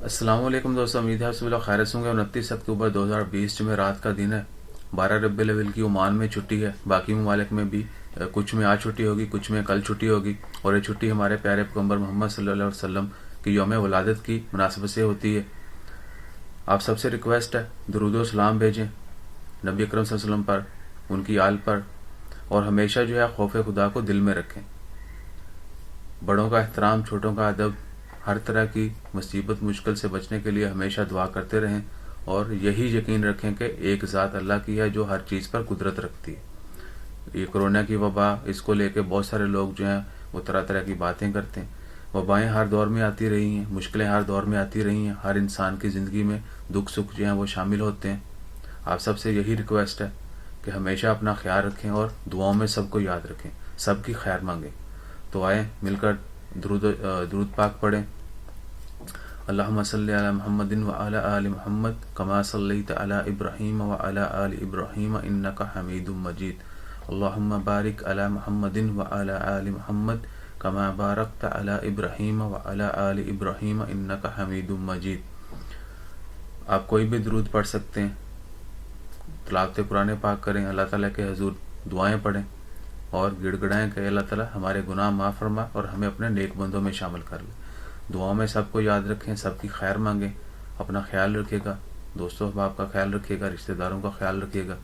السلام علیکم دوستوں، امید ہے آپ سب لوگ خیریت سے ہوں گے۔ 29 اکتوبر 2020 جمعہ رات کا دن ہے۔ 12 ربیع الاول کی عمان میں چھٹی ہے، باقی ممالک میں بھی کچھ میں آج چھٹی ہوگی، کچھ میں کل چھٹی ہوگی، اور یہ چھٹی ہمارے پیارے پیغمبر محمد صلی اللہ علیہ وسلم کی یوم ولادت کی مناسبت سے ہوتی ہے۔ آپ سب سے ریکویسٹ ہے درود و سلام بھیجیں نبی اکرم صلی اللہ علیہ وسلم پر، ان کی آل پر، اور ہمیشہ جو ہے خوف خدا کو دل میں رکھیں۔ بڑوں کا احترام، چھوٹوں کا ادب، ہر طرح کی مصیبت مشکل سے بچنے کے لیے ہمیشہ دعا کرتے رہیں، اور یہی یقین رکھیں کہ ایک ذات اللہ کی ہے جو ہر چیز پر قدرت رکھتی ہے۔ یہ کرونا کی وبا، اس کو لے کے بہت سارے لوگ جو ہیں وہ طرح طرح کی باتیں کرتے ہیں۔ وبائیں ہر دور میں آتی رہی ہیں، مشکلیں ہر دور میں آتی رہی ہیں، ہر انسان کی زندگی میں دکھ سکھ جو ہیں وہ شامل ہوتے ہیں۔ آپ سب سے یہی ریکویسٹ ہے کہ ہمیشہ اپنا خیال رکھیں اور دعاؤں میں سب کو یاد رکھیں، سب کی خیر مانگیں۔ تو آئیں مل کر درود پاک پڑھیں۔ اللہم صلی علی محمد وعلی آل محمد کما صلیت علی ابراہیم وعلی آل ابراہیم انک حمید مجید۔ اللہم بارک علی محمد وعلی آل محمد کما بارکت علی ابراہیم وعلی آل ابراہیم انک حمید مجید۔ آپ کوئی بھی درود پڑھ سکتے ہیں، تلاوت قرآن پاک کریں، اللہ تعالیٰ کے حضور دعائیں پڑھیں اور گڑ گڑائیں کہ اللہ تعالیٰ ہمارے گناہ معاف فرما اور ہمیں اپنے نیک بندوں میں شامل کر لے۔ دعاؤں میں سب کو یاد رکھیں، سب کی خیر مانگیں، اپنا خیال رکھیے گا، دوستوں احباب کا خیال رکھیے گا، رشتہ داروں کا خیال رکھیے گا۔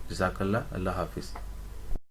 جزاک اللہ، اللہ حافظ۔